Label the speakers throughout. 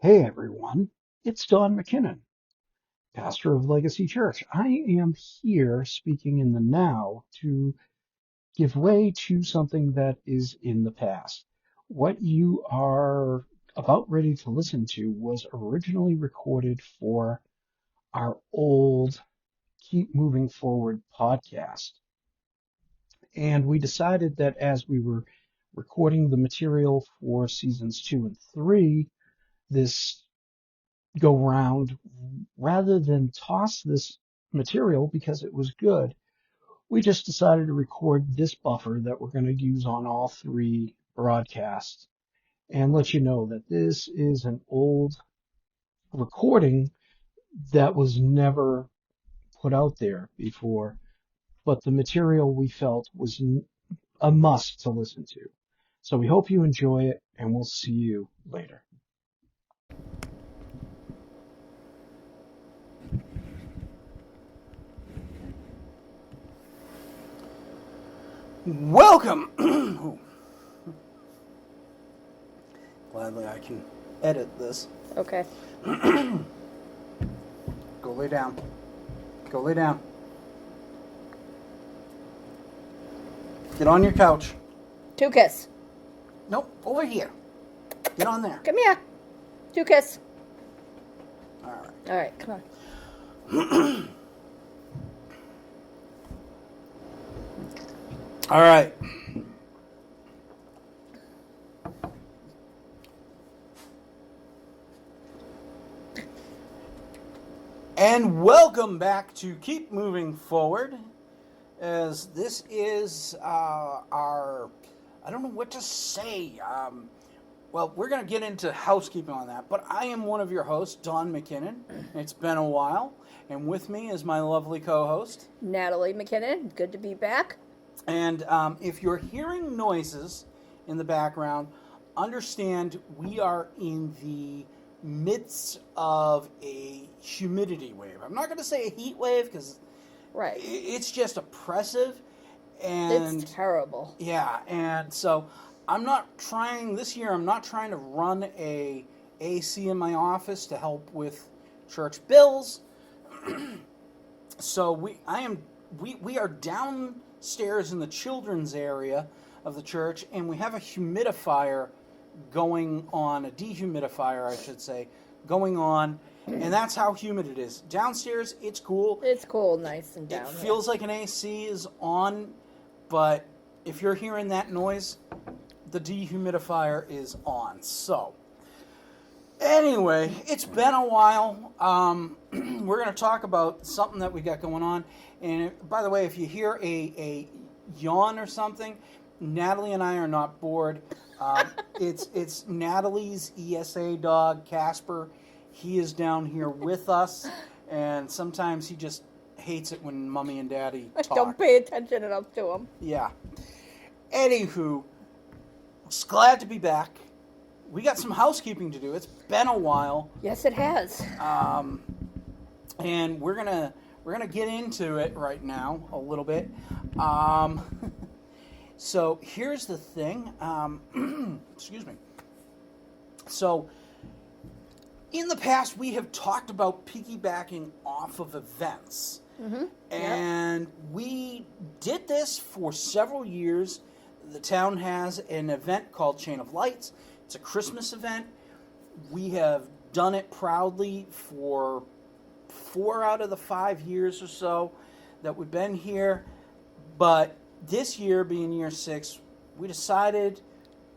Speaker 1: Hey everyone, it's Don McKinnon, pastor of Legacy Church. I am here speaking in the now to give way to something that is in the past. What you are about ready to listen to was originally recorded for our old Keep Moving Forward podcast. And we decided that as we were recording the material for seasons 2 and 3, this go round, rather than toss this material because it was good, we just decided to record this buffer that we're going to use on all 3 broadcasts and let you know that this is an old recording that was never put out there before, but the material we felt was a must to listen to. So we hope you enjoy it, and we'll see you later. Welcome. Gladly I can edit this.
Speaker 2: Okay.
Speaker 1: Go lay down. Go lay down. Get on your couch.
Speaker 2: Two kiss.
Speaker 1: Nope, over here. Get on there.
Speaker 2: Come here. Two kiss.
Speaker 1: All right.
Speaker 2: All right, come on.
Speaker 1: All right. And welcome back to Keep Moving Forward, as this is our, I don't know what to say. Well, we're going to get into housekeeping on that, but I am one of your hosts, Don McKinnon. It's been a while, and with me is my lovely co-host,
Speaker 2: Natalie McKinnon. Good to be back.
Speaker 1: And if you're hearing noises in the background, understand we are in the midst of a humidity wave. I'm not going to say a heat wave because
Speaker 2: Right.
Speaker 1: it's just oppressive. And
Speaker 2: It's terrible.
Speaker 1: yeah, and so this year I'm not trying to run a AC in my office to help with church bills. So we are downstairs in the children's area of the church, and we have a dehumidifier, I should say, going on, and that's how humid it is. Downstairs, it's cool.
Speaker 2: It's cool, nice and down.
Speaker 1: It feels like an AC is on, but if you're hearing that noise, the dehumidifier is on. So, anyway, it's been a while. We're going to talk about something that we got going on. And by the way, if you hear a yawn or something, Natalie and I are not bored. It's Natalie's ESA dog, Casper. He is down here with us, and sometimes he just hates it when Mommy and Daddy talk.
Speaker 2: Don't pay attention enough to him.
Speaker 1: Yeah. Anywho, just glad to be back. We got some housekeeping to do. It's been a while.
Speaker 2: Yes, it has.
Speaker 1: And we're gonna get into it right now a little bit. So here's the thing. Excuse me. So in the past, we have talked about piggybacking off of events.
Speaker 2: Mm-hmm.
Speaker 1: And we did this for several years. The town has an event called Chain of Lights. It's a Christmas event. We have done it proudly for 4 out of the 5 years or so that we've been here. But this year, being year 6, we decided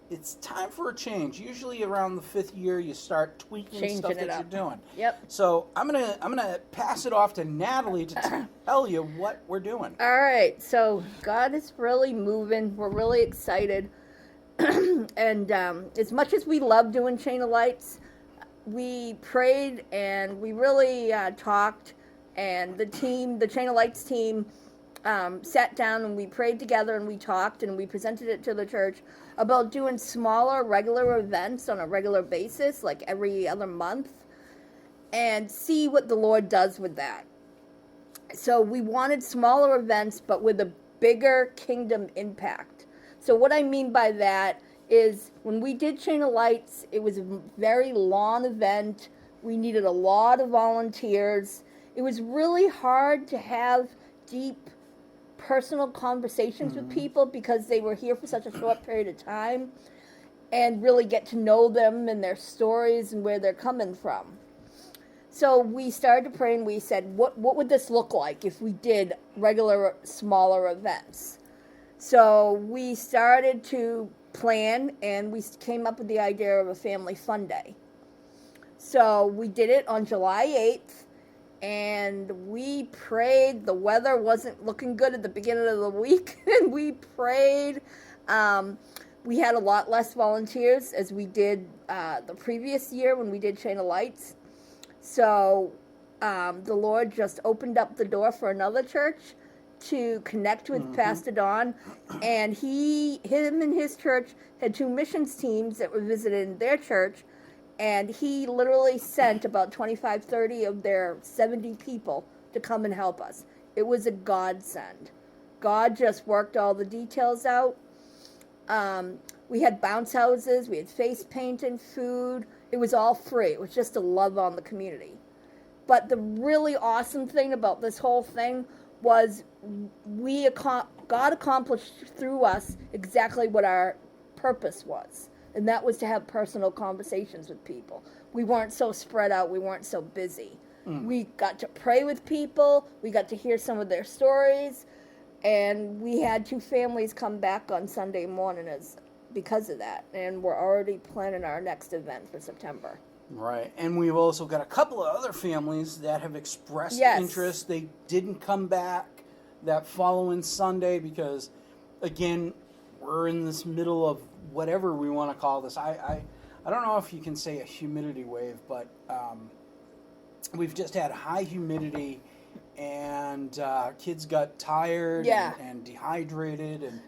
Speaker 1: it's time for a change. Usually around the 5th year, you start tweaking
Speaker 2: Changing
Speaker 1: stuff
Speaker 2: it
Speaker 1: that
Speaker 2: up.
Speaker 1: you're doing.
Speaker 2: Yep.
Speaker 1: So I'm gonna pass it off to Natalie to tell you what we're doing.
Speaker 2: All right. So God is really moving. We're really excited. And as much as we love doing Chain of Lights, we prayed and we really talked. And the Chain of Lights team, sat down and we prayed together and we talked and we presented it to the church about doing smaller regular events on a regular basis, like every other month, and see what the Lord does with that. So we wanted smaller events but with a bigger kingdom impact. So what I mean by that is when we did Chain of Lights, it was a very long event. We needed a lot of volunteers. It was really hard to have deep personal conversations with people because they were here for such a short period of time, and really get to know them and their stories and where they're coming from. So we started to pray, and we said, what would this look like if we did regular, smaller events? So we started to plan, and we came up with the idea of a family fun day. So we did it on July 8th, and we prayed. The weather wasn't looking good at the beginning of the week, and we prayed. We had a lot less volunteers as we did the previous year when we did Chain of Lights. So the Lord just opened up the door for another church to connect with Pastor Don, and him and his church had 2 missions teams that were visiting their church, and he literally sent about 25, 30 of their 70 people to come and help us. It was a godsend. God just worked all the details out. We had bounce houses, we had face painting, food. It was all free. It was just a love on the community. But the really awesome thing about this whole thing was God accomplished through us exactly what our purpose was. And that was to have personal conversations with people. We weren't so spread out. We weren't so busy. We got to pray with people. We got to hear some of their stories. And we had 2 families come back on Sunday morning because of that. And we're already planning our next event for September.
Speaker 3: Right. And we've also got a couple of other families that have expressed interest. They didn't come back that following Sunday because, again, we're in this middle of whatever we want to call this. I don't know if you can say a humidity wave, but we've just had high humidity, and kids got tired and dehydrated and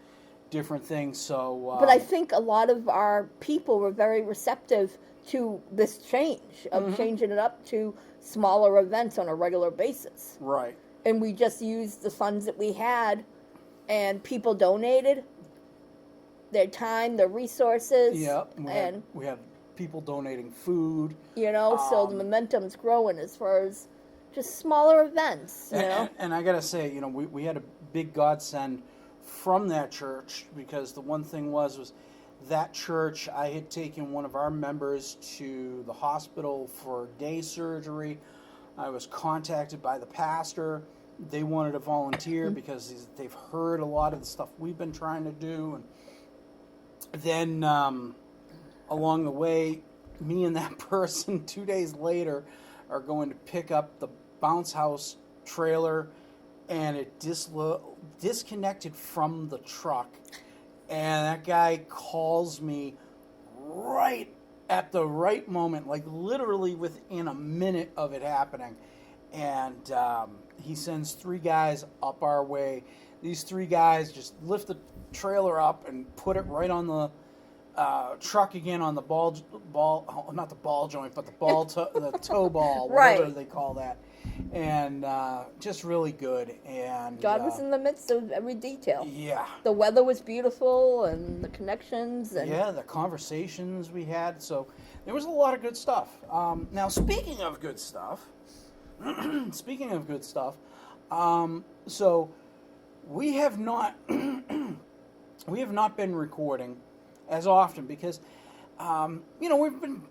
Speaker 3: different things. So,
Speaker 2: but I think a lot of our people were very receptive to this change of changing it up to smaller events on a regular basis.
Speaker 3: Right.
Speaker 2: And we just used the funds that we had, and people donated their time, their resources.
Speaker 3: Yeah, we have people donating food.
Speaker 2: So the momentum's growing as far as just smaller events,
Speaker 3: And I got to say, we had a big godsend from that church, because the one thing was that church, I had taken one of our members to the hospital for day surgery. I was contacted by the pastor. They wanted to volunteer because they've heard a lot of the stuff we've been trying to do. And then along the way, me and that person 2 days later are going to pick up the bounce house trailer, and it disconnected from the truck. And that guy calls me right at the right moment, like literally within a minute of it happening. And he sends 3 guys up our way. These 3 guys just lift the trailer up and put it right on the truck again, on the not the ball joint, but the toe ball, whatever they call that. And just really good. And
Speaker 2: God was in the midst of every detail.
Speaker 3: Yeah.
Speaker 2: The weather was beautiful, and the connections. And
Speaker 3: the conversations we had. So there was a lot of good stuff. Now, speaking of good stuff, so we have not been recording as often because we've been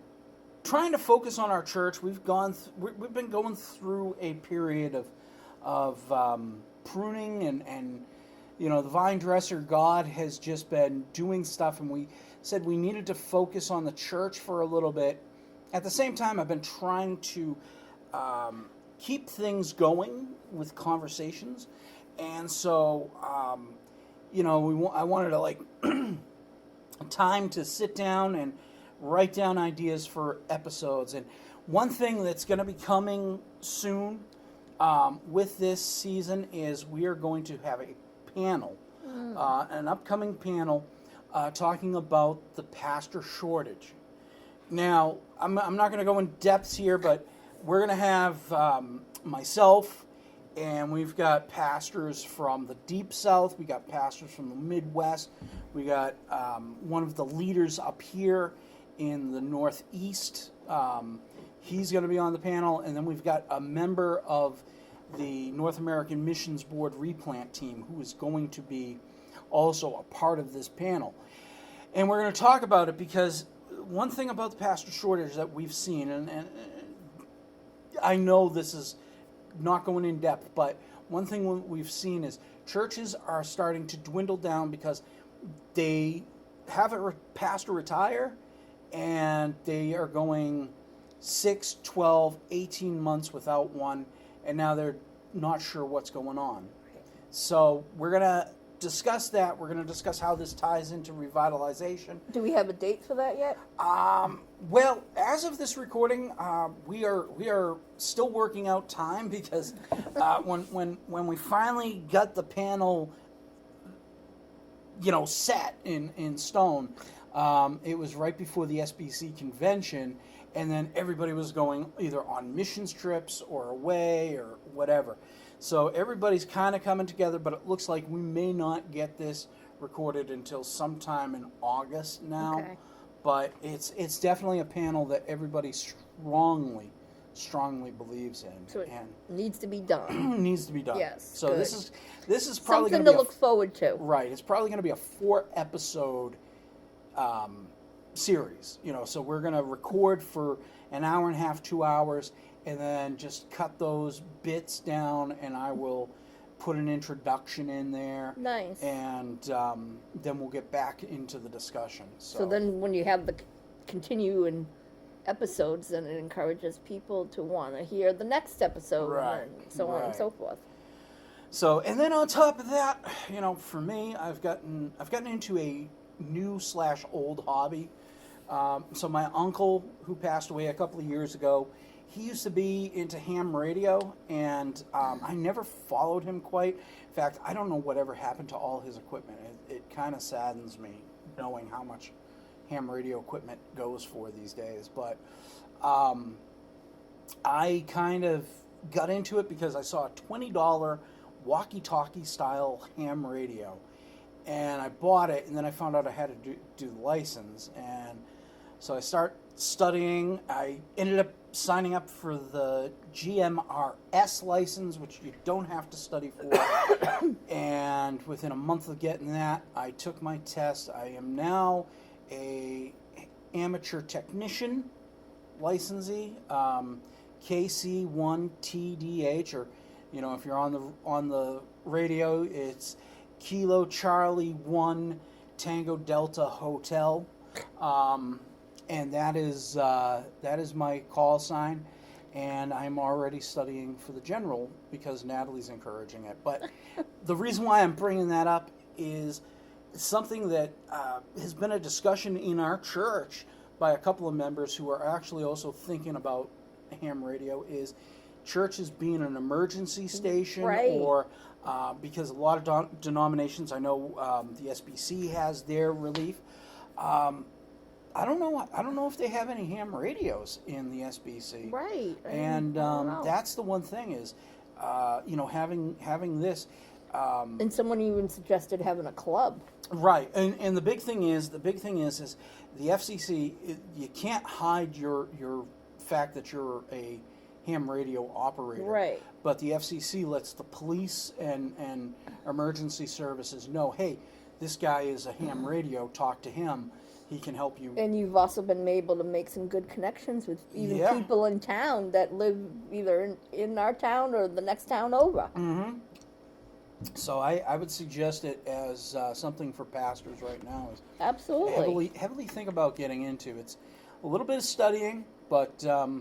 Speaker 3: trying to focus on our church. We've been going through a period of pruning, and the vine dresser God has just been doing stuff, and we said we needed to focus on the church for a little bit. At the same time, I've been trying to keep things going with conversations, and so I wanted to time to sit down and write down ideas for episodes. And one thing that's going to be coming soon with this season is we are going to have a panel, an upcoming panel, talking about the pastor shortage. Now, I'm not going to go in depth here, but we're going to have myself And we've got pastors from the Deep South. We got pastors from the Midwest. We got one of the leaders up here in the Northeast. He's going to be on the panel. And then we've got a member of the North American Missions Board replant team who is going to be also a part of this panel. And we're going to talk about it because one thing about the pastor shortage that we've seen, and I know this is not going in depth, but one thing we've seen is churches are starting to dwindle down because they have a pastor retire and they are going 6, 12, 18 months without one, and now they're not sure what's going on. So we're going to discuss that. We're going to discuss how this ties into revitalization.
Speaker 2: Do we have a date for that yet?
Speaker 3: Well, as of this recording, we are still working out time because when we finally got the panel, set in stone, it was right before the SBC convention, and then everybody was going either on missions trips or away or whatever. So everybody's kind of coming together, but it looks like we may not get this recorded until sometime in August now.
Speaker 2: Okay.
Speaker 3: But it's definitely a panel that everybody strongly believes in.
Speaker 2: So it
Speaker 3: and
Speaker 2: needs to be done.
Speaker 3: needs to be done.
Speaker 2: Yes,
Speaker 3: So
Speaker 2: good.
Speaker 3: this is probably
Speaker 2: Something
Speaker 3: going to
Speaker 2: to
Speaker 3: be
Speaker 2: look forward to.
Speaker 3: right. It's probably going to be a 4-episode series. So we're going to record for an hour and a half, 2 hours, and then just cut those bits down, and I will put an introduction in there.
Speaker 2: Nice.
Speaker 3: And then we'll get back into the discussion.
Speaker 2: So then when you have the continuing episodes, then it encourages people to want to hear the next episode,
Speaker 3: Right,
Speaker 2: and so on and
Speaker 3: right.
Speaker 2: so forth.
Speaker 3: So, and then on top of that, for me, I've gotten into a new/old hobby. So my uncle, who passed away a couple of years ago, he used to be into ham radio, and I never followed him quite. In fact, I don't know whatever happened to all his equipment. It kind of saddens me knowing how much ham radio equipment goes for these days. But I kind of got into it because I saw a $20 walkie-talkie style ham radio, and I bought it, and then I found out I had to do the license, and so I start studying. I ended up signing up for the GMRS license, which you don't have to study for. And within a month of getting that, I took my test. I am now a amateur technician licensee, KC1TDH, or if you're on the radio, it's Kilo Charlie 1 Tango Delta Hotel. And that is my call sign, and I'm already studying for the general because Natalie's encouraging it. But the reason why I'm bringing that up is something that has been a discussion in our church by a couple of members who are actually also thinking about ham radio, is churches being an emergency station,
Speaker 2: Right.
Speaker 3: or because a lot of denominations, I know the SBC has their relief. I don't know if they have any ham radios in the SBC.
Speaker 2: Right.
Speaker 3: And
Speaker 2: I don't know.
Speaker 3: that's the one thing is, having this.
Speaker 2: And someone even suggested having a club.
Speaker 3: Right. And the big thing is the FCC. You can't hide your fact that you're a ham radio operator.
Speaker 2: Right.
Speaker 3: But the FCC lets the police and emergency services know, hey, this guy is a ham radio. Talk to him. He can help you.
Speaker 2: And you've also been able to make some good connections with even
Speaker 3: Yeah.
Speaker 2: people in town that live either in our town or the next town over.
Speaker 3: Mm-hmm. So I would suggest it as something for pastors right now. Is
Speaker 2: Absolutely.
Speaker 3: heavily think about getting into. It's a little bit of studying, but I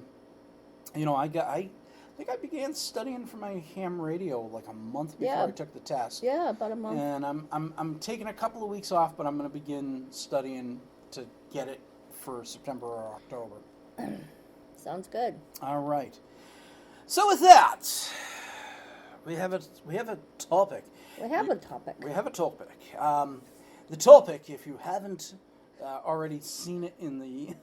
Speaker 3: think I began studying for my ham radio like a month before
Speaker 2: Yeah.
Speaker 3: I took the test.
Speaker 2: Yeah, about a month.
Speaker 3: And I'm taking a couple of weeks off, but I'm going to begin studying to get it for September or October.
Speaker 2: Sounds good.
Speaker 3: All right. So with that, we have a topic.
Speaker 2: We have a topic.
Speaker 3: We have a topic. The topic, if you haven't already seen it in the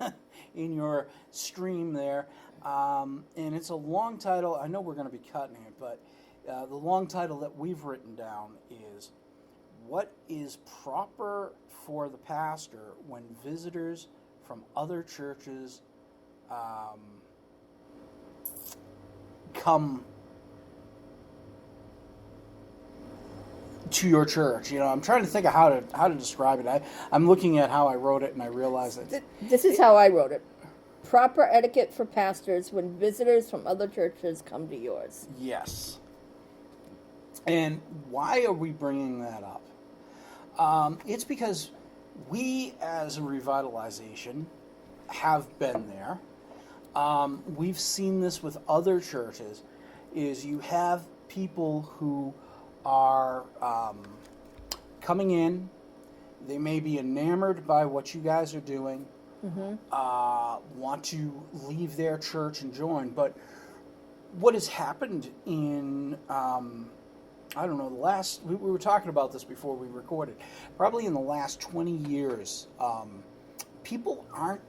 Speaker 3: in your stream there, and it's a long title. I know we're going to be cutting it, but The long title that we've written down is "What is proper for the pastor when visitors from other churches come to your church?" I'm trying to think of how to describe it. I'm looking at how I wrote it, and I realize that
Speaker 2: This is how I wrote it. Proper etiquette for pastors when visitors from other churches come to yours.
Speaker 3: yes. And why are we bringing that up? It's because we, as a revitalization, have been there. We've seen this with other churches. Is you have people who are coming in. They may be enamored by what you guys are doing. Want to leave their church and join. But what has happened in I don't know, we were talking about this before we recorded. Probably in the last 20 years, people aren't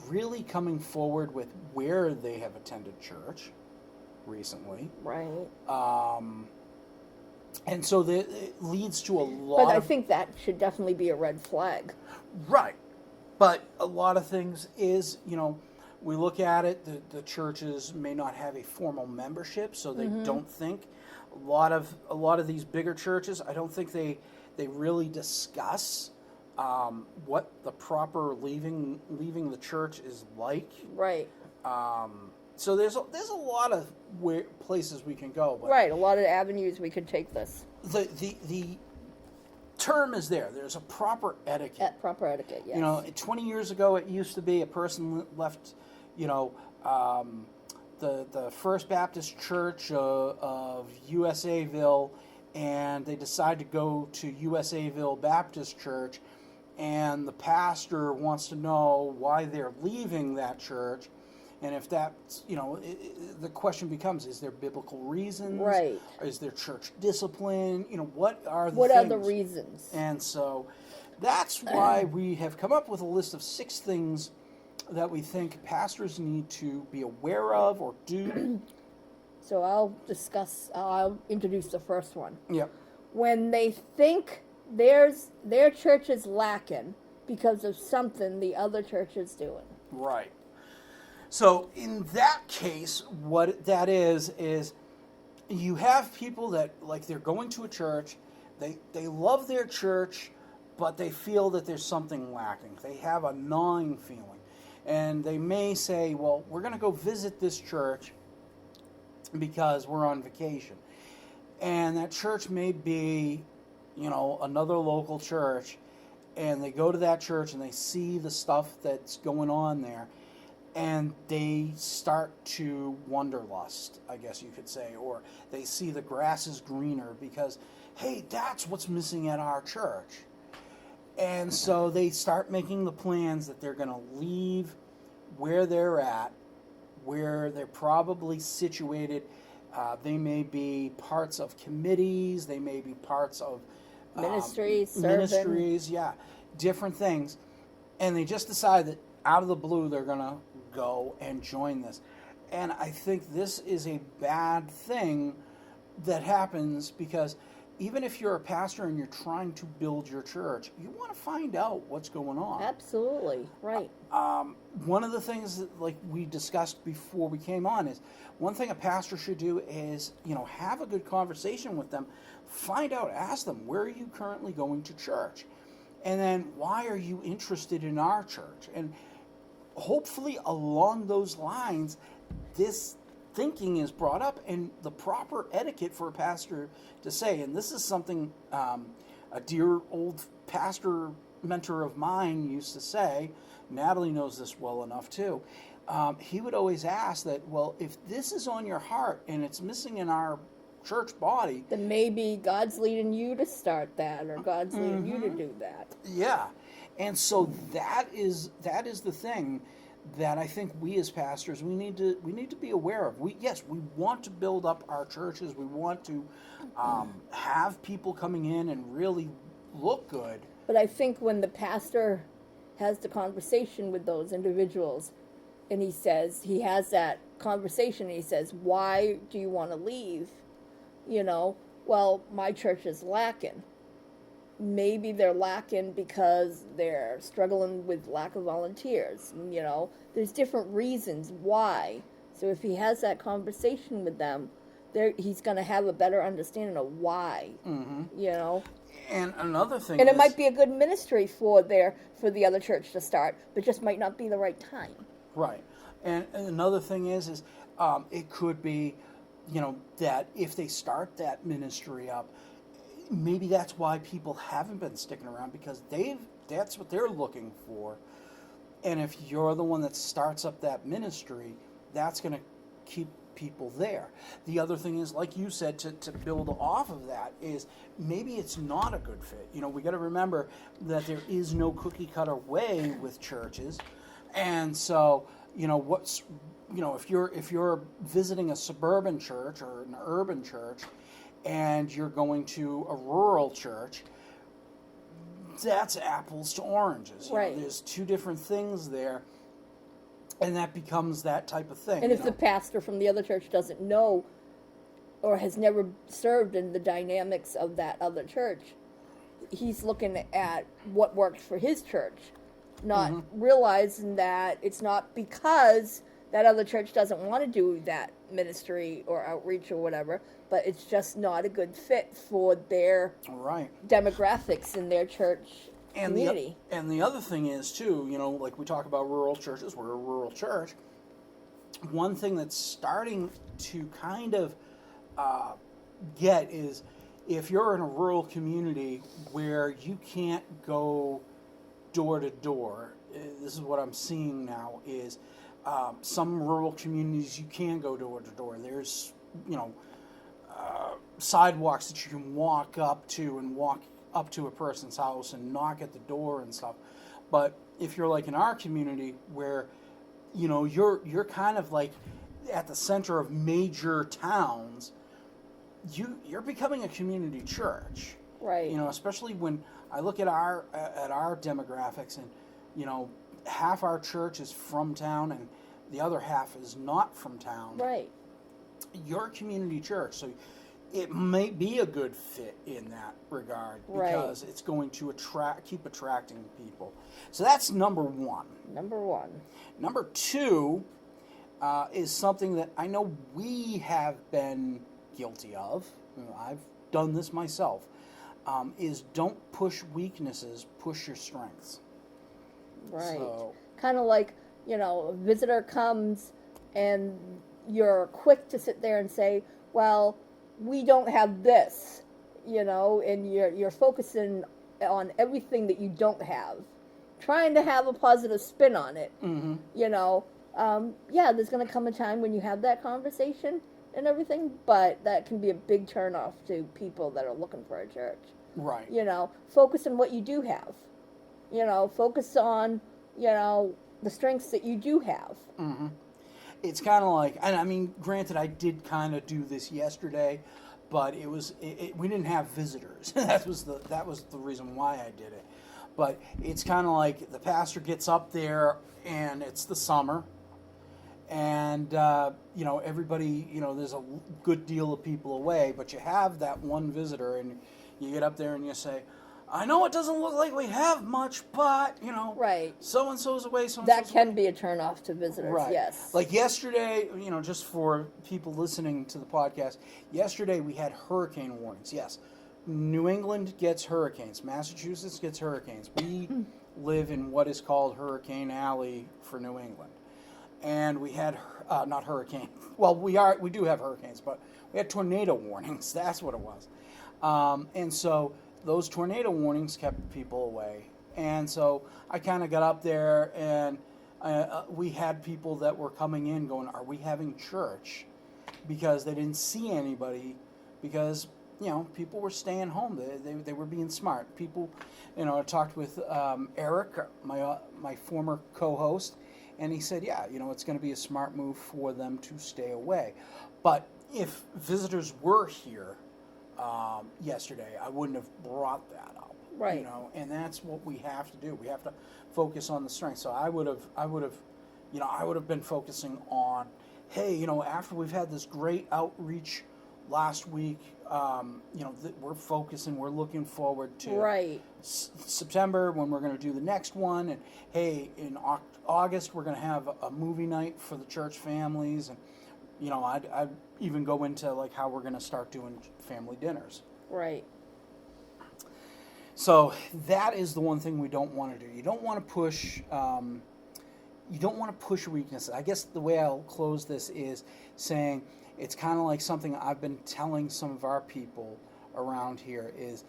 Speaker 3: really coming forward with where they have attended church recently.
Speaker 2: Right.
Speaker 3: And so it leads to a lot
Speaker 2: But I think that should definitely be a red flag.
Speaker 3: Right. But a lot of things is, we look at it, the churches may not have a formal membership, so they don't think. A lot of these bigger churches, I don't think they really discuss what the proper leaving the church is like.
Speaker 2: Right.
Speaker 3: So there's a lot of places we can go. But
Speaker 2: right. A lot of avenues we could take this.
Speaker 3: The term is there. There's a proper etiquette.
Speaker 2: Proper etiquette, yes.
Speaker 3: 20 years ago, it used to be a person left, the First Baptist Church of USAville, and they decide to go to USAville Baptist Church, and the pastor wants to know why they're leaving that church. And if that's, the question becomes, is there biblical reasons?
Speaker 2: Right.
Speaker 3: Is there church discipline? What are the
Speaker 2: What
Speaker 3: things?
Speaker 2: are the reasons?
Speaker 3: And so that's why we have come up with a list of 6 things that we think pastors need to be aware of or do.
Speaker 2: So I'll introduce the first one.
Speaker 3: Yep.
Speaker 2: When they think their church is lacking because of something the other church is doing.
Speaker 3: Right. So in that case, what that is you have people that, like, they're going to a church, they love their church, but they feel that there's something lacking. They have a gnawing feeling. And they may say, well, we're going to go visit this church because we're on vacation. And that church may be, another local church, and they go to that church and they see the stuff that's going on there, and they start to wanderlust, I guess you could say, or they see the grass is greener because, hey, that's what's missing at our church. And so they start making the plans that they're going to leave where they're at, where they're probably situated. They may be parts of committees. They may be parts of
Speaker 2: Ministries,
Speaker 3: different things. And they just decide that out of the blue they're going to go and join this. And I think this is a bad thing that happens because even if you're a pastor and you're trying to build your church, you want to find out what's going on.
Speaker 2: Absolutely, right.
Speaker 3: One of the things that, like we discussed before we came on, is one thing a pastor should do is, have a good conversation with them, find out, ask them, where are you currently going to church? And then, why are you interested in our church? And hopefully along those lines, this thinking is brought up and the proper etiquette for a pastor to say. And this is something a dear old pastor mentor of mine used to say. Natalie knows this well enough too. He would always ask that, well, if this is on your heart and it's missing in our church body,
Speaker 2: then maybe God's leading you to start that, or God's leading you to do that.
Speaker 3: Yeah. And so that is the thing that I think we as pastors we need to be aware of. We want to build up our churches. We want to have people coming in and really look good.
Speaker 2: But I think when the pastor has the conversation with those individuals, and he has that conversation, and he says, "Why do you want to leave?" Well, my church is lacking. Maybe they're lacking because they're struggling with lack of volunteers. There's different reasons why. So if he has that conversation with them, he's going to have a better understanding of why.
Speaker 3: And another thing,
Speaker 2: and it might be a good ministry for the other church to start, but just might not be the right time.
Speaker 3: Right. And another thing is it could be, that if they start that ministry up, maybe that's why people haven't been sticking around, because that's what they're looking for. And if you're the one that starts up that ministry, that's going to keep people there. The other thing is, like you said, to build off of that, is maybe it's not a good fit. We got to remember that there is no cookie cutter way with churches. And so, if you're visiting a suburban church or an urban church, and you're going to a rural church, that's apples to oranges.
Speaker 2: Right.
Speaker 3: There's two different things there, and that becomes that type of thing.
Speaker 2: And if the pastor from the other church doesn't know or has never served in the dynamics of that other church, he's looking at what works for his church, not realizing that it's not because that other church doesn't want to do that ministry or outreach or whatever, but it's just not a good fit for their demographics in their church community.
Speaker 3: And the other thing is, too, like we talk about rural churches, we're a rural church. One thing that's starting to kind of get is, if you're in a rural community where you can't go door to door, this is what I'm seeing now, is some rural communities you can go door to door. There's, sidewalks that you can walk up to a person's house and knock at the door and stuff. But if you're like in our community, where you're kind of like at the center of major towns, you're becoming a community church,
Speaker 2: right?
Speaker 3: Especially when I look at our demographics, and half our church is from town and the other half is not from town.
Speaker 2: Right.
Speaker 3: You're a community church, so it may be a good fit in that regard, because it's going to keep attracting people. So that's number one. Number two is something that I know we have been guilty of. I've done this myself. Is don't push weaknesses, push your strengths.
Speaker 2: Right.
Speaker 3: So,
Speaker 2: kind of like, a visitor comes and you're quick to sit there and say, well, we don't have this, and you're focusing on everything that you don't have, trying to have a positive spin on it.
Speaker 3: Mm-hmm.
Speaker 2: There's going to come a time when you have that conversation and everything, but that can be a big turnoff to people that are looking for a church.
Speaker 3: Right.
Speaker 2: Focus on what you do have. Focus on, the strengths that you do have.
Speaker 3: Mm-hmm. It's kind of like, and I mean, granted, I did kind of do this yesterday, but we didn't have visitors. that was the reason why I did it. But it's kind of like the pastor gets up there, and it's the summer, and everybody, there's a good deal of people away, but you have that one visitor, and you get up there and you say, I know it doesn't look like we have much, but,
Speaker 2: right.
Speaker 3: So-and-so's away,
Speaker 2: that can be a turnoff to visitors,
Speaker 3: right.
Speaker 2: Yes.
Speaker 3: Like yesterday, just for people listening to the podcast, yesterday we had hurricane warnings. Yes, New England gets hurricanes. Massachusetts gets hurricanes. We live in what is called Hurricane Alley for New England. And we had, not hurricane, well, we do have hurricanes, but we had tornado warnings. That's what it was. And so those tornado warnings kept people away. And so I kind of got up there, and we had people that were coming in going, are we having church? Because they didn't see anybody, because, people were staying home. They were being smart. People, I talked with Eric, my former co-host, and he said, yeah, it's going to be a smart move for them to stay away. But if visitors were here yesterday, I wouldn't have brought that up.
Speaker 2: Right.
Speaker 3: And that's what we have to do. We have to focus on the strength. So I would have been focusing on, hey, after we've had this great outreach last week, we're focusing, we're looking forward to
Speaker 2: Right.
Speaker 3: September when we're going to do the next one. And hey, in August, we're going to have a movie night for the church families. And, I'd even go into like how we're going to start doing family dinners.
Speaker 2: Right.
Speaker 3: So that is the one thing we don't want to do. You don't want to push. You don't want to push weaknesses. I guess the way I'll close this is saying it's kind of like something I've been telling some of our people around here is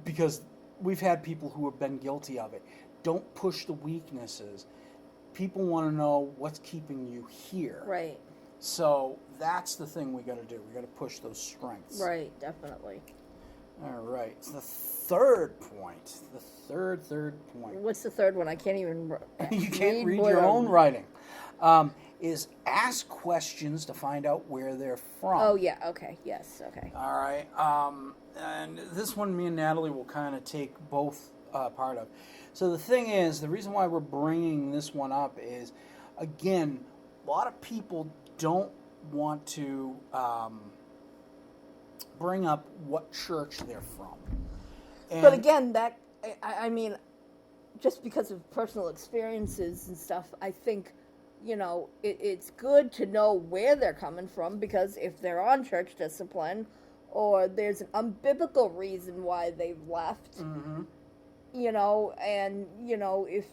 Speaker 3: because we've had people who have been guilty of it. Don't push the weaknesses. People want to know what's keeping you here.
Speaker 2: Right.
Speaker 3: So that's the thing we got to do. We got to push those strengths.
Speaker 2: Right, definitely.
Speaker 3: All right. So the third point. The third point.
Speaker 2: What's the third one? I can't even
Speaker 3: You can't read your own writing. Is ask questions to find out where they're from.
Speaker 2: Oh, yeah. Okay. Yes. Okay.
Speaker 3: All right. And this one, me and Natalie will kind of take both part of. So the thing is, the reason why we're bringing this one up is, again, a lot of people don't want to bring up what church they're from. And
Speaker 2: But again, that I mean, just because of personal experiences and stuff, I think, it's good to know where they're coming from, because if they're on church discipline or there's an unbiblical reason why they've left,
Speaker 3: Mhm.
Speaker 2: and, if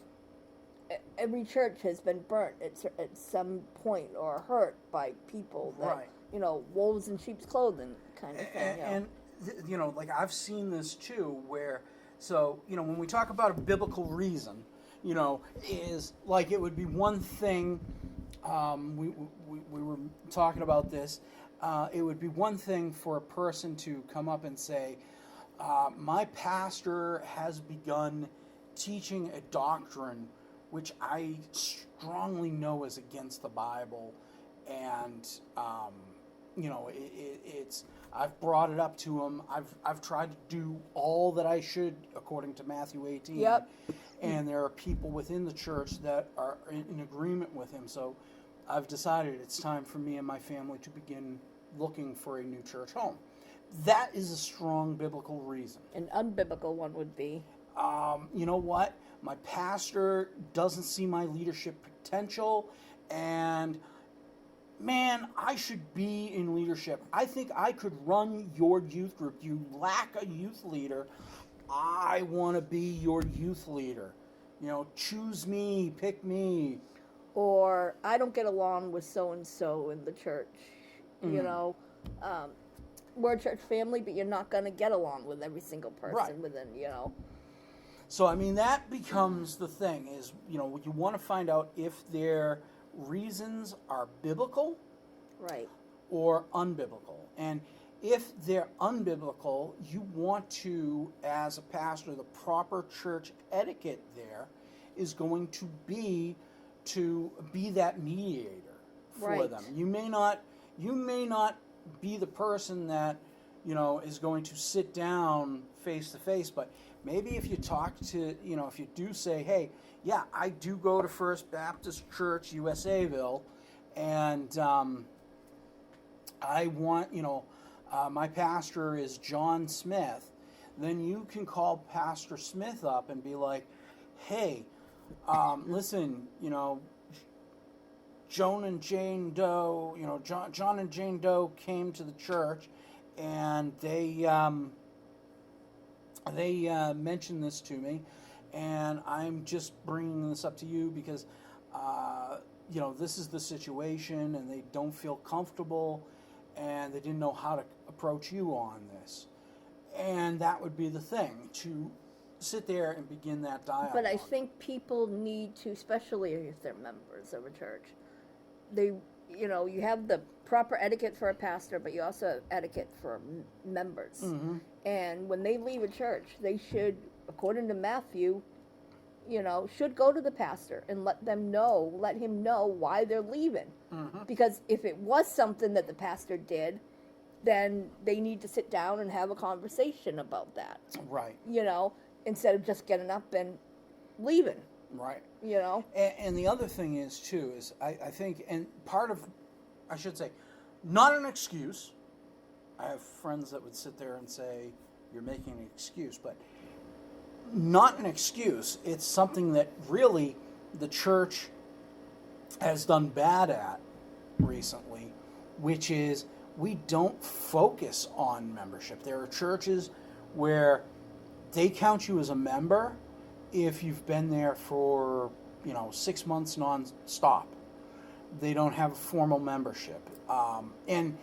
Speaker 2: every church has been burnt at some point or hurt by people that,
Speaker 3: Right.
Speaker 2: wolves in sheep's clothing kind of thing.
Speaker 3: And like I've seen this too, where when we talk about a biblical reason, is like it would be one thing. We were talking about this. It would be one thing for a person to come up and say, "My pastor has begun teaching a doctrine which I strongly know is against the Bible," and it's. I've brought it up to him. I've tried to do all that I should according to Matthew 18.
Speaker 2: Yep.
Speaker 3: And there are people within the church that are in agreement with him. So I've decided it's time for me and my family to begin looking for a new church home. That is a strong biblical reason.
Speaker 2: An unbiblical one would be,
Speaker 3: You know what? My pastor doesn't see my leadership potential, and man, I should be in leadership. I think I could run your youth group. You lack a youth leader. I want to be your youth leader. Choose me, pick me.
Speaker 2: or I don't get along with so and so in the church. We're a church family, but you're not going to get along with every single person
Speaker 3: Right.
Speaker 2: within.
Speaker 3: So, that becomes the thing is, you want to find out if their reasons are biblical
Speaker 2: Right.
Speaker 3: or unbiblical. And if they're unbiblical, you want to, as a pastor, the proper church etiquette there is going to be that mediator for
Speaker 2: Right.
Speaker 3: them. You may not be the person that, is going to sit down face to face, but maybe if you talk to, if you do say, hey, yeah, I do go to First Baptist Church, USAville, and I want, my pastor is John Smith, then you can call Pastor Smith up and be like, hey, listen, John and Jane Doe, John and Jane Doe came to the church, and they mentioned this to me, and I'm just bringing this up to you because, this is the situation, and they don't feel comfortable, and they didn't know how to approach you on this. And that would be the thing, to sit there and begin that dialogue.
Speaker 2: But I think people need to, especially if they're members of a church, you have the proper etiquette for a pastor, but you also have etiquette for members.
Speaker 3: Mm-hmm.
Speaker 2: And when they leave a church, they should, according to Matthew, should go to the pastor and let him know why they're leaving.
Speaker 3: Mm-hmm.
Speaker 2: Because if it was something that the pastor did, then they need to sit down and have a conversation about that.
Speaker 3: Right.
Speaker 2: Instead of just getting up and leaving.
Speaker 3: Right.
Speaker 2: And
Speaker 3: the other thing is, too, is I think, and part of, I should say, not an excuse, I have friends that would sit there and say, you're making an excuse, but not an excuse. It's something that really the church has done bad at recently, which is we don't focus on membership. There are churches where they count you as a member if you've been there for 6 months non-stop. They don't have a formal membership, and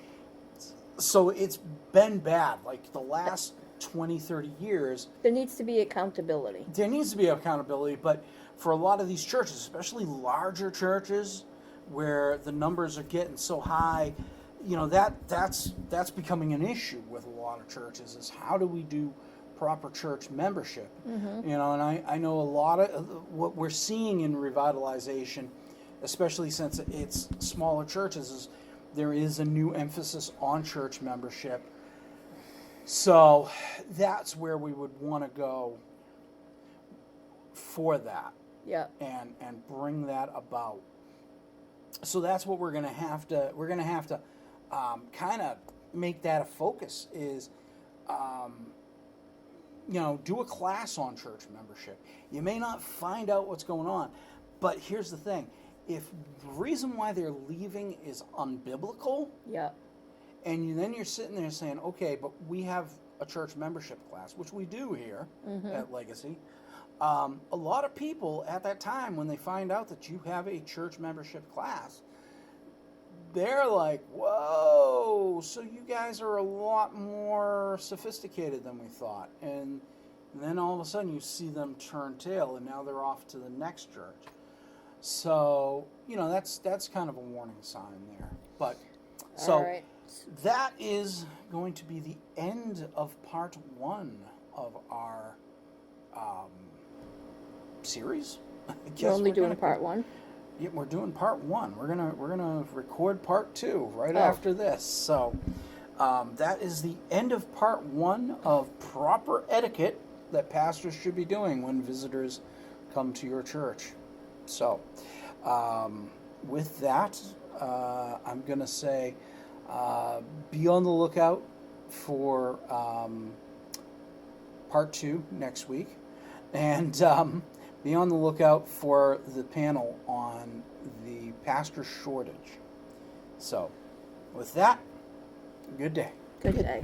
Speaker 3: so it's been bad. Like the last 20, 30 years,
Speaker 2: There needs to be accountability.
Speaker 3: there needs to be accountability, but for a lot of these churches, especially larger churches where the numbers are getting so high, that's becoming an issue with a lot of churches, is how do we do proper church membership? And I know a lot of what we're seeing in revitalization, especially since it's smaller churches, is there is a new emphasis on church membership. So that's where we would want to go for that.
Speaker 2: Yeah.
Speaker 3: And bring that about. So that's what we're gonna have to kind of make that a focus, is do a class on church membership. You may not find out what's going on, but here's the thing: if the reason why they're leaving is unbiblical,
Speaker 2: Yeah.
Speaker 3: and then you're sitting there saying, okay, but we have a church membership class, which we do here at Legacy. A lot of people at that time, when they find out that you have a church membership class, they're like, whoa, so you guys are a lot more sophisticated than we thought. And then all of a sudden you see them turn tail, and now they're off to the next church. So, that's kind of a warning sign there. But, so
Speaker 2: All right.
Speaker 3: that is going to be the end of part 1 of our series.
Speaker 2: We're only doing part 1.
Speaker 3: Yeah, we're doing part 1. We're gonna record part 2 right after this. So that is the end of part 1 of proper etiquette that pastors should be doing when visitors come to your church. So with that, I'm gonna say be on the lookout for part 2 next week, and be on the lookout for the panel on the pastor shortage. So, with that, good day.
Speaker 2: Good day.